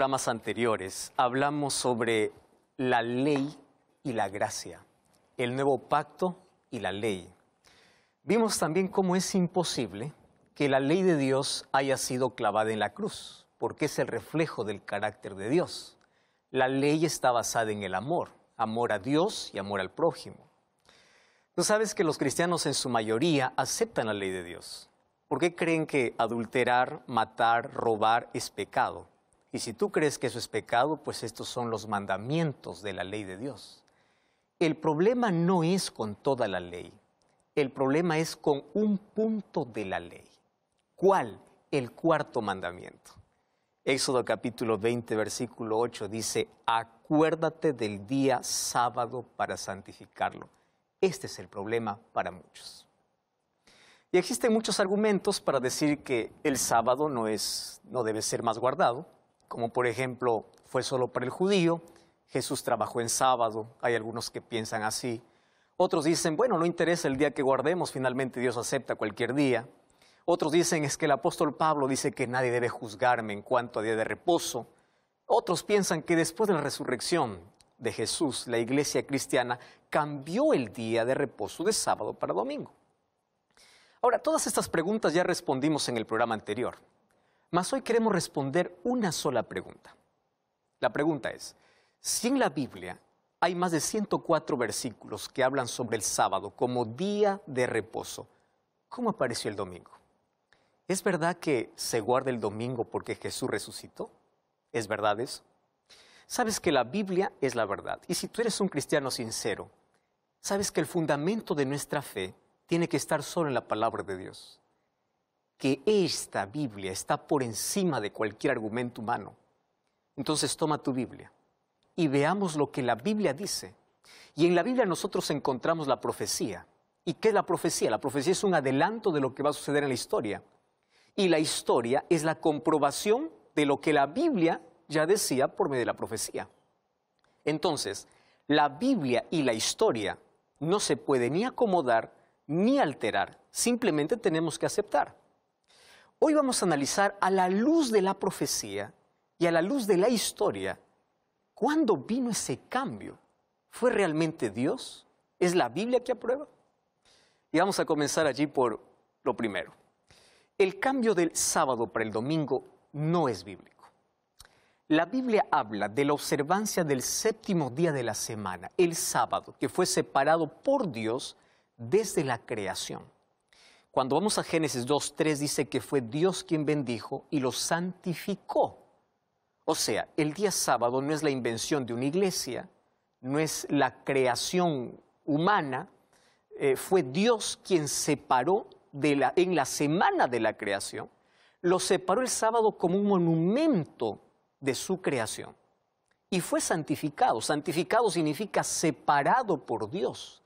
programas anteriores hablamos sobre la ley y la gracia, el nuevo pacto y la ley. Vimos también cómo es imposible que la ley de Dios haya sido clavada en la cruz, porque es el reflejo del carácter de Dios. La ley está basada en el amor, amor a Dios y amor al prójimo. Tú sabes que los cristianos en su mayoría aceptan la ley de Dios. ¿Por qué creen que adulterar, matar, robar es pecado? Y si tú crees que eso es pecado, pues estos son los mandamientos de la ley de Dios. El problema no es con toda la ley. El problema es con un punto de la ley. ¿Cuál? El cuarto mandamiento. Éxodo capítulo 20, versículo 8 dice, acuérdate del día sábado para santificarlo. Este es el problema para muchos. Y existen muchos argumentos para decir que el sábado no debe ser más guardado, como por ejemplo, fue solo para el judío, Jesús trabajó en sábado, hay algunos que piensan así. Otros dicen, bueno, no interesa el día que guardemos, finalmente Dios acepta cualquier día. Otros dicen, es que el apóstol Pablo dice que nadie debe juzgarme en cuanto a día de reposo. Otros piensan que después de la resurrección de Jesús, la iglesia cristiana cambió el día de reposo de sábado para domingo. Ahora, todas estas preguntas ya respondimos en el programa anterior, mas hoy queremos responder una sola pregunta. La pregunta es, si en la Biblia hay más de 104 versículos que hablan sobre el sábado como día de reposo, ¿cómo apareció el domingo? ¿Es verdad que se guarda el domingo porque Jesús resucitó? ¿Es verdad eso? Sabes que la Biblia es la verdad. Y si tú eres un cristiano sincero, sabes que el fundamento de nuestra fe tiene que estar solo en la palabra de Dios. Que esta Biblia está por encima de cualquier argumento humano. Entonces toma tu Biblia y veamos lo que la Biblia dice. Y en la Biblia nosotros encontramos la profecía. ¿Y qué es la profecía? La profecía es un adelanto de lo que va a suceder en la historia. Y la historia es la comprobación de lo que la Biblia ya decía por medio de la profecía. Entonces, la Biblia y la historia no se pueden ni acomodar ni alterar, simplemente tenemos que aceptar. Hoy vamos a analizar a la luz de la profecía y a la luz de la historia, ¿cuándo vino ese cambio? ¿Fue realmente Dios? ¿Es la Biblia que aprueba? Y vamos a comenzar allí por lo primero. El cambio del sábado para el domingo no es bíblico. La Biblia habla de la observancia del séptimo día de la semana, el sábado, que fue separado por Dios desde la creación. Cuando vamos a Génesis 2:3 dice que fue Dios quien bendijo y lo santificó. O sea, el día sábado no es la invención de una iglesia, no es la creación humana, fue Dios quien separó en la semana de la creación, lo separó el sábado como un monumento de su creación. Y fue santificado. Santificado significa separado por Dios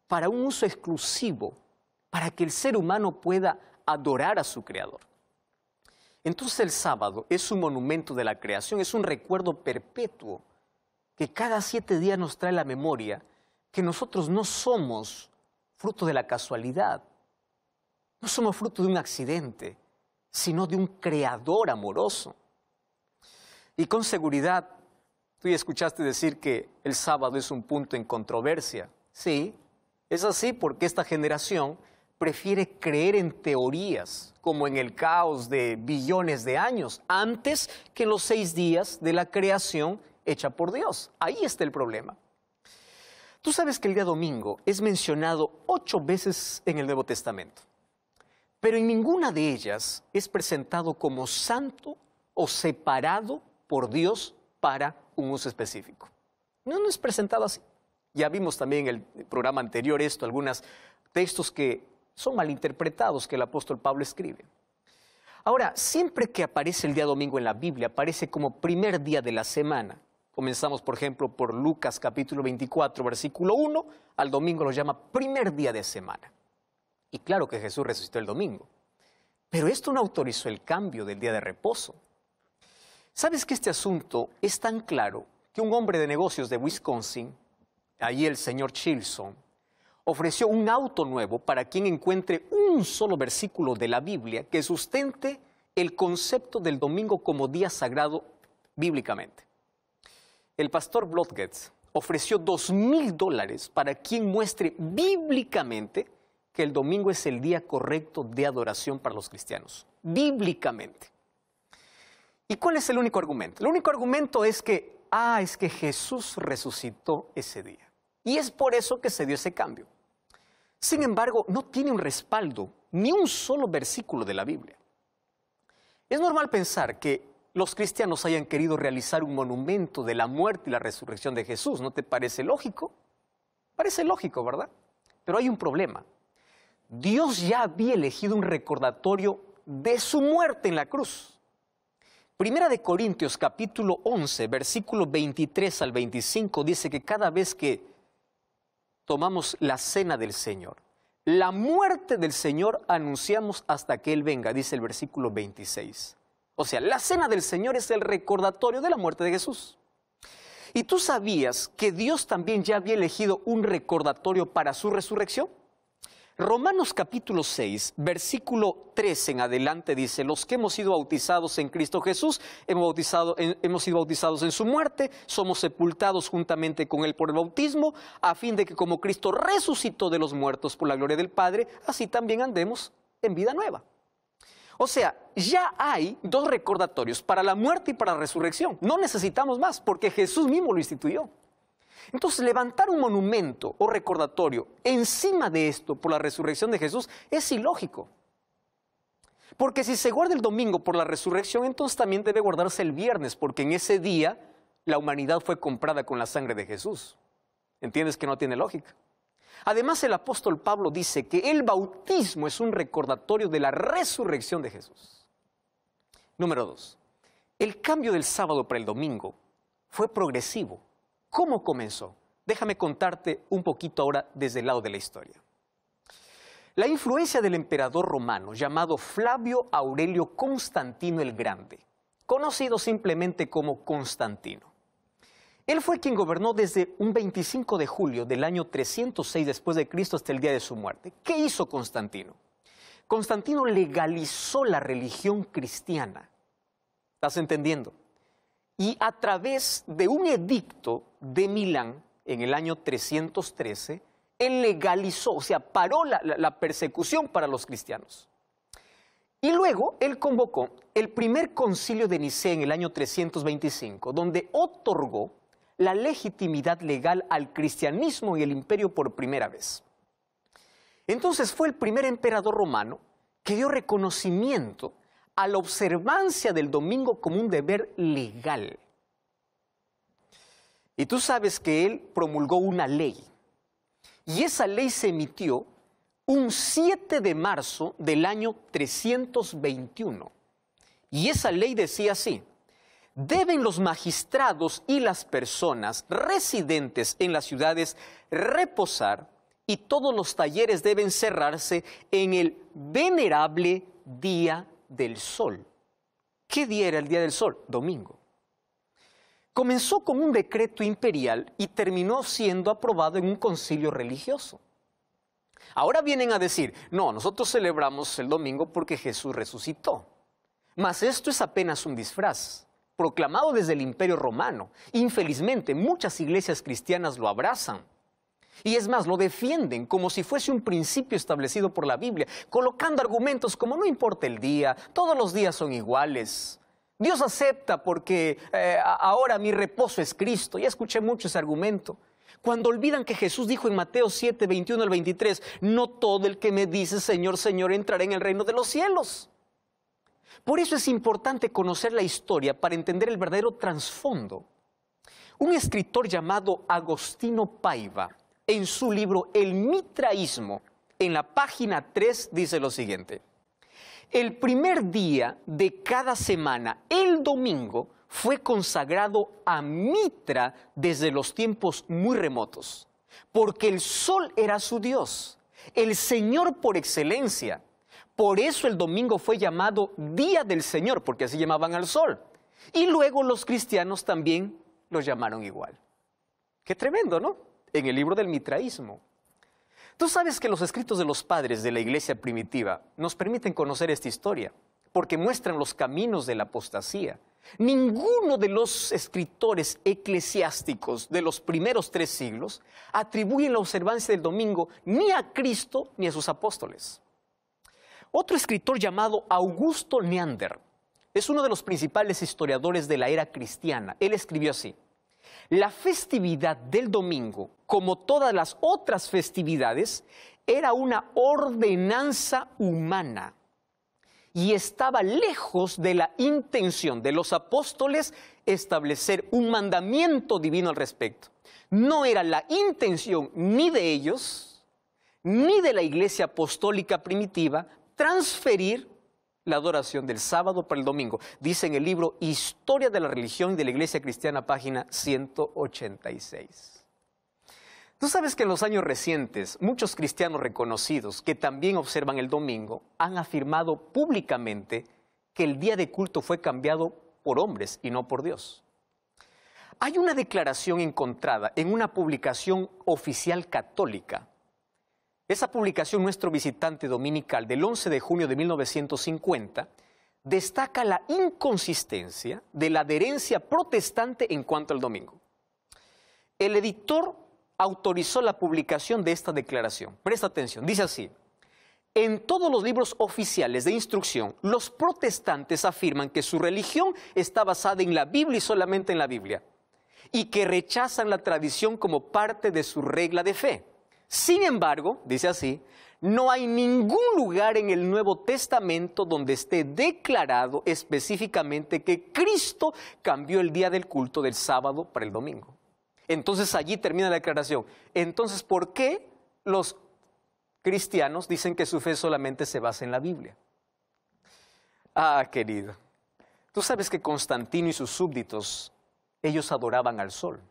para un uso exclusivo, para que el ser humano pueda adorar a su Creador. Entonces el sábado es un monumento de la creación, es un recuerdo perpetuo que cada 7 días nos trae la memoria que nosotros no somos fruto de la casualidad, no somos fruto de un accidente, sino de un Creador amoroso. Y con seguridad, tú ya escuchaste decir que el sábado es un punto en controversia. Sí, es así porque esta generación prefiere creer en teorías, como en el caos de billones de años, antes que en los 6 días de la creación hecha por Dios. Ahí está el problema. Tú sabes que el día domingo es mencionado 8 veces en el Nuevo Testamento, pero en ninguna de ellas es presentado como santo o separado por Dios para un uso específico. No es presentado así. Ya vimos también en el programa anterior algunos textos que son malinterpretados que el apóstol Pablo escribe. Ahora, siempre que aparece el día domingo en la Biblia, aparece como primer día de la semana. Comenzamos, por ejemplo, por Lucas capítulo 24, versículo 1, al domingo lo llama primer día de semana. Y claro que Jesús resucitó el domingo. Pero esto no autorizó el cambio del día de reposo. ¿Sabes que este asunto es tan claro que un hombre de negocios de Wisconsin, allí el señor Chilson, ofreció un auto nuevo para quien encuentre un solo versículo de la Biblia que sustente el concepto del domingo como día sagrado bíblicamente. El pastor Blodgett ofreció $2,000 para quien muestre bíblicamente que el domingo es el día correcto de adoración para los cristianos. Bíblicamente. ¿Y cuál es el único argumento? El único argumento es que Jesús resucitó ese día. Y es por eso que se dio ese cambio. Sin embargo, no tiene un respaldo, ni un solo versículo de la Biblia. Es normal pensar que los cristianos hayan querido realizar un monumento de la muerte y la resurrección de Jesús. ¿No te parece lógico? Parece lógico, ¿verdad? Pero hay un problema. Dios ya había elegido un recordatorio de su muerte en la cruz. Primera de Corintios capítulo 11, versículo 23 al 25 dice que cada vez que tomamos la cena del Señor, la muerte del Señor anunciamos hasta que Él venga, dice el versículo 26. O sea, la cena del Señor es el recordatorio de la muerte de Jesús. ¿Y tú sabías que Dios también ya había elegido un recordatorio para su resurrección? Romanos capítulo 6, versículo 13 en adelante dice, los que hemos sido bautizados en Cristo Jesús, hemos sido bautizados en su muerte, somos sepultados juntamente con Él por el bautismo, a fin de que como Cristo resucitó de los muertos por la gloria del Padre, así también andemos en vida nueva. O sea, ya hay dos recordatorios, para la muerte y para la resurrección. No necesitamos más, porque Jesús mismo lo instituyó. Entonces, levantar un monumento o recordatorio encima de esto por la resurrección de Jesús es ilógico. Porque si se guarda el domingo por la resurrección, entonces también debe guardarse el viernes, porque en ese día la humanidad fue comprada con la sangre de Jesús. ¿Entiendes que no tiene lógica? Además, el apóstol Pablo dice que el bautismo es un recordatorio de la resurrección de Jesús. Número 2. El cambio del sábado para el domingo fue progresivo. ¿Cómo comenzó? Déjame contarte un poquito ahora desde el lado de la historia. La influencia del emperador romano llamado Flavio Aurelio Constantino el Grande, conocido simplemente como Constantino. Él fue quien gobernó desde un 25 de julio del año 306 después de Cristo hasta el día de su muerte. ¿Qué hizo Constantino? Constantino legalizó la religión cristiana. ¿Estás entendiendo? Y a través de un edicto de Milán, en el año 313, él legalizó, o sea, paró la persecución para los cristianos. Y luego él convocó el primer concilio de Nicea en el año 325, donde otorgó la legitimidad legal al cristianismo y el imperio por primera vez. Entonces fue el primer emperador romano que dio reconocimiento a la observancia del domingo como un deber legal. Y tú sabes que él promulgó una ley. Y esa ley se emitió un 7 de marzo del año 321. Y esa ley decía así: deben los magistrados y las personas residentes en las ciudades reposar y todos los talleres deben cerrarse en el venerable día del sol. ¿Qué día era el día del sol? Domingo. Comenzó con un decreto imperial y terminó siendo aprobado en un concilio religioso. Ahora vienen a decir, no, nosotros celebramos el domingo porque Jesús resucitó. Mas esto es apenas un disfraz, proclamado desde el Imperio Romano. Infelizmente, muchas iglesias cristianas lo abrazan. Y es más, lo defienden como si fuese un principio establecido por la Biblia, colocando argumentos como no importa el día, todos los días son iguales. Dios acepta porque ahora mi reposo es Cristo. Ya escuché mucho ese argumento. Cuando olvidan que Jesús dijo en Mateo 7, 21 al 23, no todo el que me dice Señor, Señor entrará en el reino de los cielos. Por eso es importante conocer la historia para entender el verdadero trasfondo. Un escritor llamado Agostino Paiva, en su libro El Mitraísmo, en la página 3, dice lo siguiente: el primer día de cada semana, el domingo, fue consagrado a Mitra desde los tiempos muy remotos, porque el sol era su Dios, el Señor por excelencia. Por eso el domingo fue llamado Día del Señor, porque así llamaban al sol. Y luego los cristianos también lo llamaron igual. Qué tremendo, ¿no? En el libro del Mitraísmo. Tú sabes que los escritos de los padres de la iglesia primitiva nos permiten conocer esta historia, porque muestran los caminos de la apostasía, Ninguno de los escritores eclesiásticos de los primeros 3 siglos atribuyen la observancia del domingo ni a Cristo ni a sus apóstoles. Otro escritor llamado Augusto Neander es uno de los principales historiadores de la era cristiana. Él escribió así: la festividad del domingo, como todas las otras festividades, era una ordenanza humana y estaba lejos de la intención de los apóstoles establecer un mandamiento divino al respecto. No era la intención ni de ellos, ni de la iglesia apostólica primitiva, transferir la adoración del sábado para el domingo. Dice en el libro Historia de la Religión y de la Iglesia Cristiana, página 186. Tú sabes que en los años recientes, muchos cristianos reconocidos que también observan el domingo han afirmado públicamente que el día de culto fue cambiado por hombres y no por Dios. Hay una declaración encontrada en una publicación oficial católica. Esa publicación, Nuestro Visitante Dominical, del 11 de junio de 1950, destaca la inconsistencia de la adherencia protestante en cuanto al domingo. El editor autorizó la publicación de esta declaración. Presta atención, dice así: en todos los libros oficiales de instrucción, los protestantes afirman que su religión está basada en la Biblia y solamente en la Biblia, y que rechazan la tradición como parte de su regla de fe. Sin embargo, dice así, no hay ningún lugar en el Nuevo Testamento donde esté declarado específicamente que Cristo cambió el día del culto del sábado para el domingo. Entonces allí termina la declaración. Entonces, ¿por qué los cristianos dicen que su fe solamente se basa en la Biblia? Ah, querido, tú sabes que Constantino y sus súbditos, ellos adoraban al sol.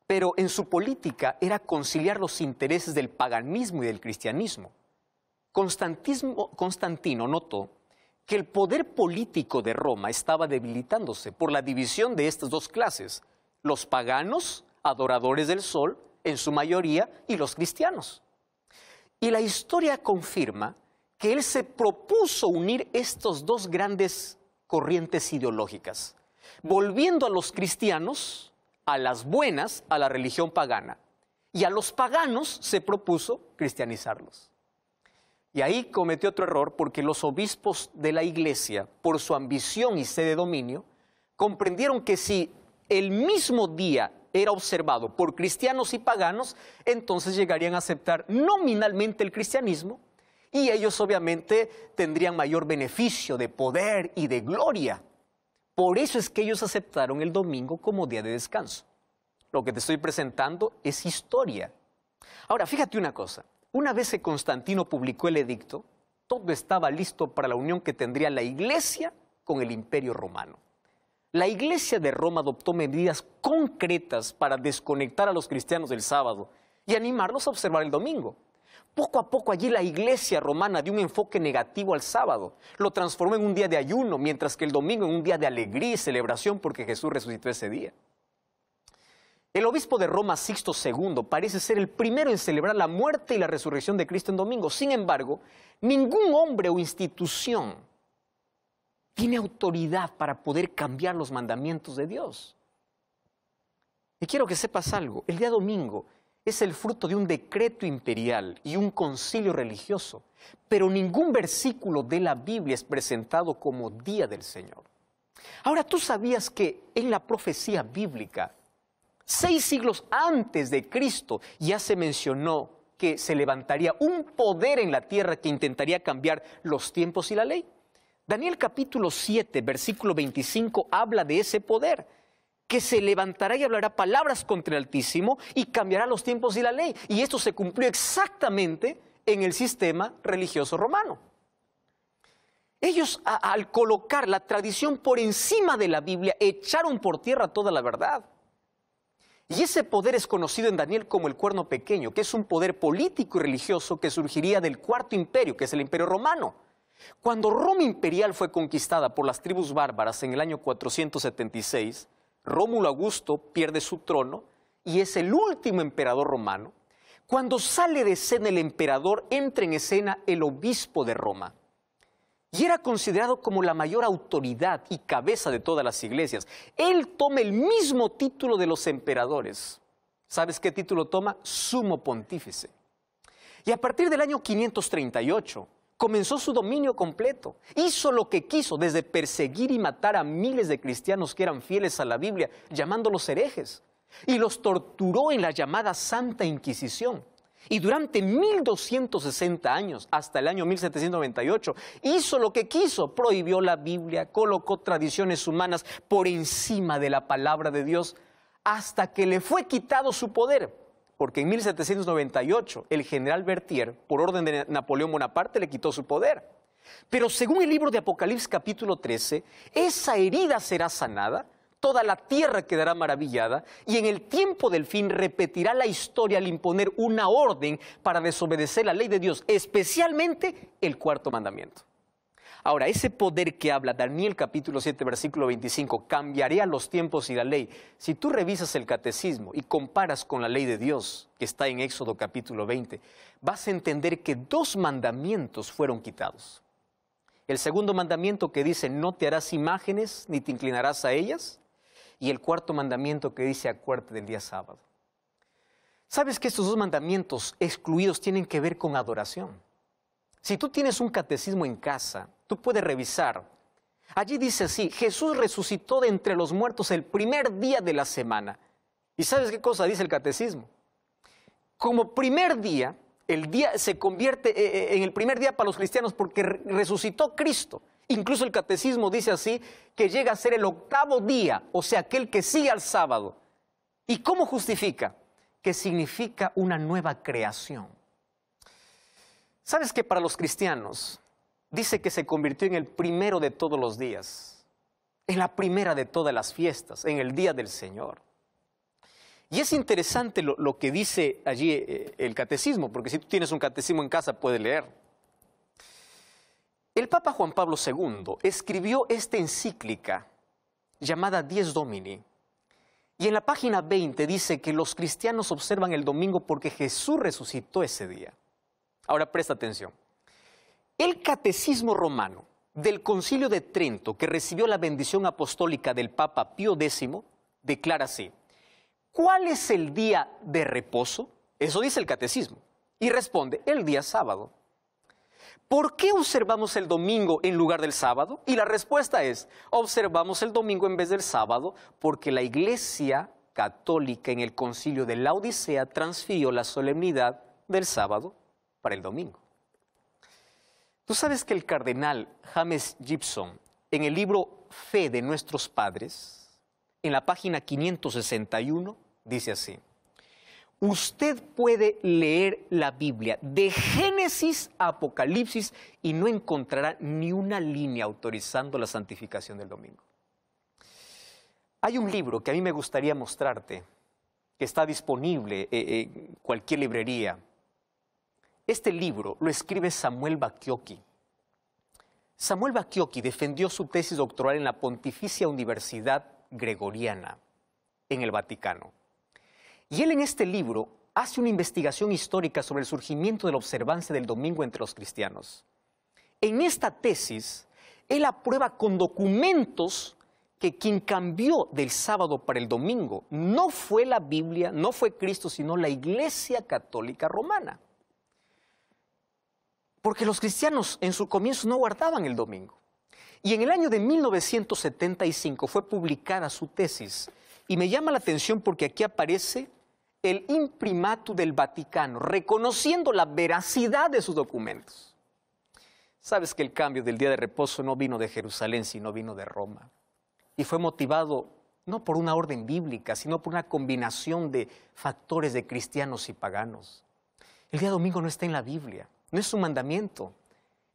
Pero en su política era conciliar los intereses del paganismo y del cristianismo. Constantino notó que el poder político de Roma estaba debilitándose por la división de estas dos clases: los paganos, adoradores del sol, en su mayoría, y los cristianos. Y la historia confirma que él se propuso unir estos dos grandes corrientes ideológicas, volviendo a los cristianos, a las buenas, a la religión pagana, y a los paganos se propuso cristianizarlos. Y ahí cometió otro error, porque los obispos de la iglesia, por su ambición y sed de dominio, comprendieron que si el mismo día era observado por cristianos y paganos, entonces llegarían a aceptar nominalmente el cristianismo, y ellos obviamente tendrían mayor beneficio de poder y de gloria. Por eso es que ellos aceptaron el domingo como día de descanso. Lo que te estoy presentando es historia. Ahora, fíjate una cosa. Una vez que Constantino publicó el edicto, todo estaba listo para la unión que tendría la iglesia con el Imperio Romano. La iglesia de Roma adoptó medidas concretas para desconectar a los cristianos del sábado y animarlos a observar el domingo. Poco a poco allí la iglesia romana dio un enfoque negativo al sábado. Lo transformó en un día de ayuno, mientras que el domingo en un día de alegría y celebración porque Jesús resucitó ese día. El obispo de Roma, Sixto II, parece ser el primero en celebrar la muerte y la resurrección de Cristo en domingo. Sin embargo, ningún hombre o institución tiene autoridad para poder cambiar los mandamientos de Dios. Y quiero que sepas algo: el día domingo es el fruto de un decreto imperial y un concilio religioso, pero ningún versículo de la Biblia es presentado como día del Señor. Ahora, ¿tú sabías que en la profecía bíblica, 6 siglos antes de Cristo, ya se mencionó que se levantaría un poder en la tierra que intentaría cambiar los tiempos y la ley? Daniel capítulo 7, versículo 25, habla de ese poder, que se levantará y hablará palabras contra el Altísimo y cambiará los tiempos y la ley. Y esto se cumplió exactamente en el sistema religioso romano. Ellos, al colocar la tradición por encima de la Biblia, echaron por tierra toda la verdad. Y ese poder es conocido en Daniel como el cuerno pequeño, que es un poder político y religioso que surgiría del Cuarto Imperio, que es el Imperio Romano. Cuando Roma imperial fue conquistada por las tribus bárbaras en el año 476, Rómulo Augusto pierde su trono y es el último emperador romano. Cuando sale de escena el emperador, entra en escena el obispo de Roma. y era considerado como la mayor autoridad y cabeza de todas las iglesias. Él toma el mismo título de los emperadores. ¿Sabes qué título toma? Sumo pontífice. Y a partir del año 538 comenzó su dominio completo. Hizo lo que quiso, desde perseguir y matar a miles de cristianos que eran fieles a la Biblia, llamándolos herejes. Y los torturó en la llamada Santa Inquisición. Y durante 1260 años, hasta el año 1798, hizo lo que quiso. Prohibió la Biblia, colocó tradiciones humanas por encima de la palabra de Dios, hasta que le fue quitado su poder. Porque en 1798 el general Berthier, por orden de Napoleón Bonaparte, le quitó su poder. Pero según el libro de Apocalipsis capítulo 13, esa herida será sanada, toda la tierra quedará maravillada y en el tiempo del fin repetirá la historia al imponer una orden para desobedecer la ley de Dios, especialmente el cuarto mandamiento. Ahora, ese poder que habla Daniel capítulo 7, versículo 25, cambiaré a los tiempos y la ley. Si tú revisas el catecismo y comparas con la ley de Dios, que está en Éxodo capítulo 20, vas a entender que 2 mandamientos fueron quitados. El segundo mandamiento que dice, no te harás imágenes ni te inclinarás a ellas. Y el cuarto mandamiento que dice, acuérdate del día sábado. ¿Sabes que estos 2 mandamientos excluidos tienen que ver con adoración? Si tú tienes un catecismo en casa, tú puedes revisar. Allí dice así, Jesús resucitó de entre los muertos el primer día de la semana. ¿Y sabes qué cosa dice el catecismo? Como primer día, el día se convierte en el primer día para los cristianos porque resucitó Cristo. Incluso el catecismo dice así, que llega a ser el 8º día, o sea, aquel que sigue al sábado. ¿Y cómo justifica? Que significa una nueva creación. ¿Sabes que para los cristianos dice que se convirtió en el primero de todos los días, en la primera de todas las fiestas, en el día del Señor? Y es interesante lo que dice allí el catecismo, porque si tú tienes un catecismo en casa puedes leer. El Papa Juan Pablo II escribió esta encíclica llamada Dies Domini, y en la página 20 dice que los cristianos observan el domingo porque Jesús resucitó ese día. Ahora presta atención. El catecismo romano del Concilio de Trento, que recibió la bendición apostólica del Papa Pío X, declara así, ¿cuál es el día de reposo? Eso dice el catecismo. Y responde, el día sábado. ¿Por qué observamos el domingo en lugar del sábado? Y la respuesta es, observamos el domingo en vez del sábado porque la Iglesia Católica en el Concilio de la Odisea transfirió la solemnidad del sábado para el domingo. Tú sabes que el cardenal James Gibson, en el libro Fe de nuestros padres, en la página 561, dice así, usted puede leer la Biblia de Génesis a Apocalipsis y no encontrará ni una línea autorizando la santificación del domingo. Hay un libro que a mí me gustaría mostrarte, que está disponible en cualquier librería. Este libro lo escribe Samuel Bacchiocchi. Samuel Bacchiocchi defendió su tesis doctoral en la Pontificia Universidad Gregoriana, en el Vaticano. Y él en este libro hace una investigación histórica sobre el surgimiento de la observancia del domingo entre los cristianos. En esta tesis, él aprueba con documentos que quien cambió del sábado para el domingo no fue la Biblia, no fue Cristo, sino la Iglesia Católica Romana. Porque los cristianos en su comienzo no guardaban el domingo. Y en el año de 1975 fue publicada su tesis. Y me llama la atención porque aquí aparece el imprimatur del Vaticano, reconociendo la veracidad de sus documentos. Sabes que el cambio del día de reposo no vino de Jerusalén, sino vino de Roma. Y fue motivado no por una orden bíblica, sino por una combinación de factores de cristianos y paganos. El día domingo no está en la Biblia, no es un mandamiento,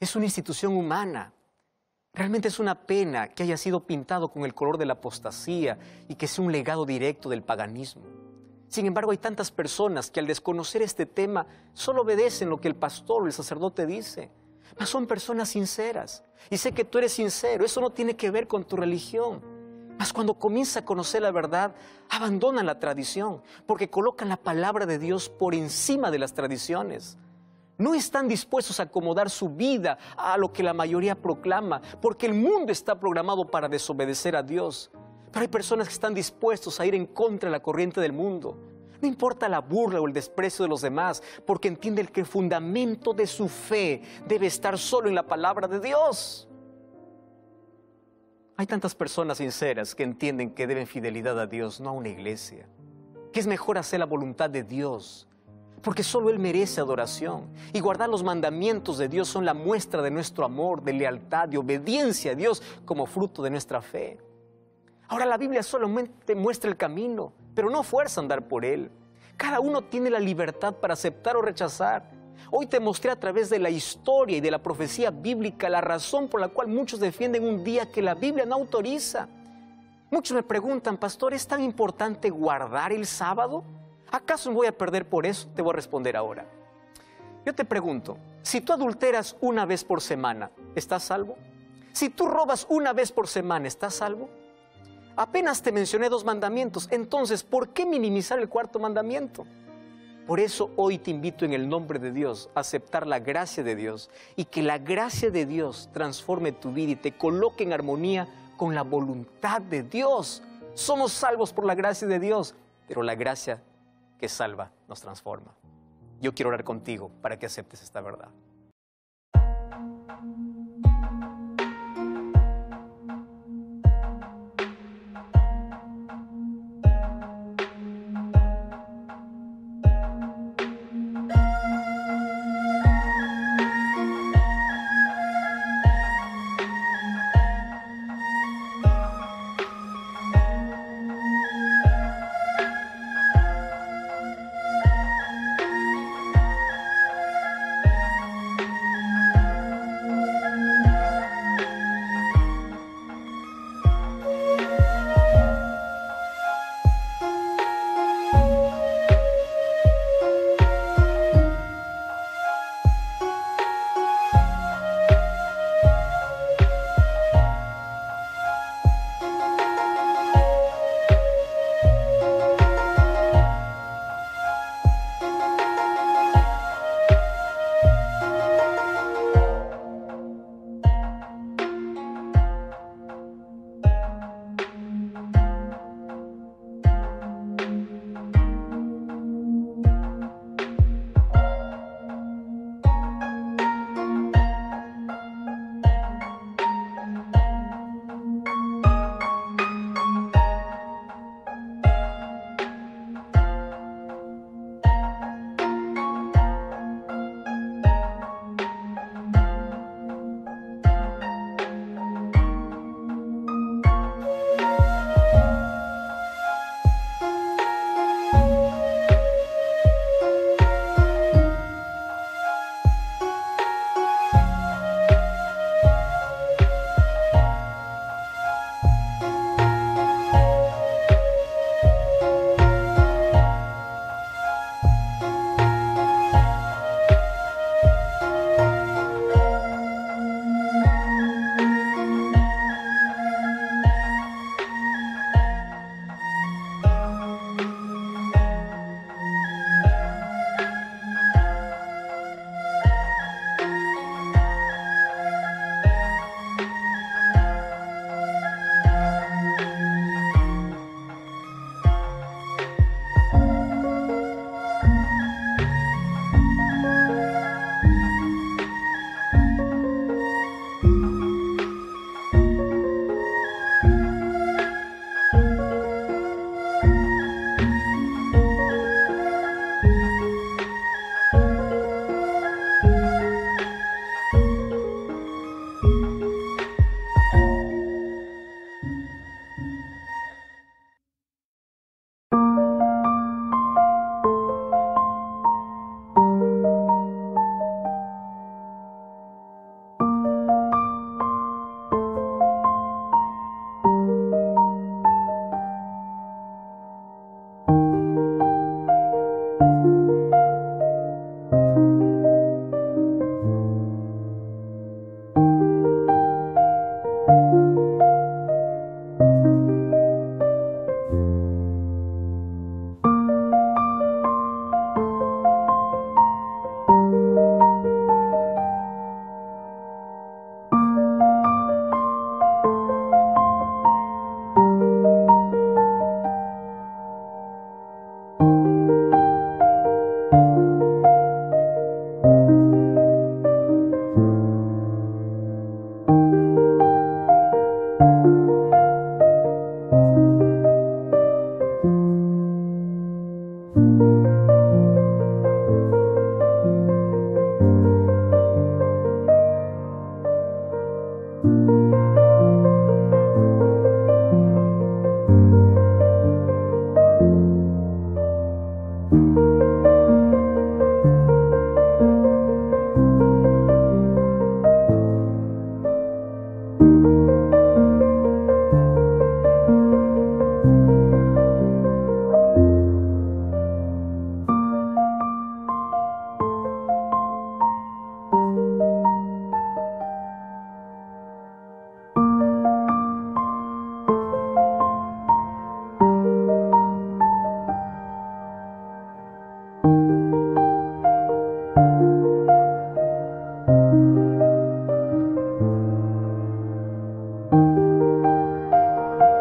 es una institución humana. Realmente es una pena que haya sido pintado con el color de la apostasía y que sea un legado directo del paganismo. Sin embargo, hay tantas personas que al desconocer este tema solo obedecen lo que el pastor o el sacerdote dice. Mas son personas sinceras. Y sé que tú eres sincero. Eso no tiene que ver con tu religión. Mas cuando comienza a conocer la verdad, abandonan la tradición porque colocan la palabra de Dios por encima de las tradiciones. No están dispuestos a acomodar su vida a lo que la mayoría proclama, porque el mundo está programado para desobedecer a Dios. Pero hay personas que están dispuestos a ir en contra de la corriente del mundo. No importa la burla o el desprecio de los demás, porque entienden que el fundamento de su fe debe estar solo en la palabra de Dios. Hay tantas personas sinceras que entienden que deben fidelidad a Dios, no a una iglesia. Que es mejor hacer la voluntad de Dios, porque solo Él merece adoración. Y guardar los mandamientos de Dios son la muestra de nuestro amor, de lealtad, de obediencia a Dios como fruto de nuestra fe. Ahora la Biblia solamente muestra el camino, pero no fuerza a andar por él. Cada uno tiene la libertad para aceptar o rechazar. Hoy te mostré a través de la historia y de la profecía bíblica la razón por la cual muchos defienden un día que la Biblia no autoriza. Muchos me preguntan, pastor, ¿es tan importante guardar el sábado? ¿Acaso me voy a perder por eso? Te voy a responder ahora. Yo te pregunto, si tú adulteras una vez por semana, ¿estás salvo? Si tú robas una vez por semana, ¿estás salvo? Apenas te mencioné 2 mandamientos, entonces, ¿por qué minimizar el 4º mandamiento? Por eso hoy te invito en el nombre de Dios a aceptar la gracia de Dios y que la gracia de Dios transforme tu vida y te coloque en armonía con la voluntad de Dios. Somos salvos por la gracia de Dios, pero la gracia que salva nos transforma. Yo quiero orar contigo para que aceptes esta verdad.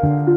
Thank you.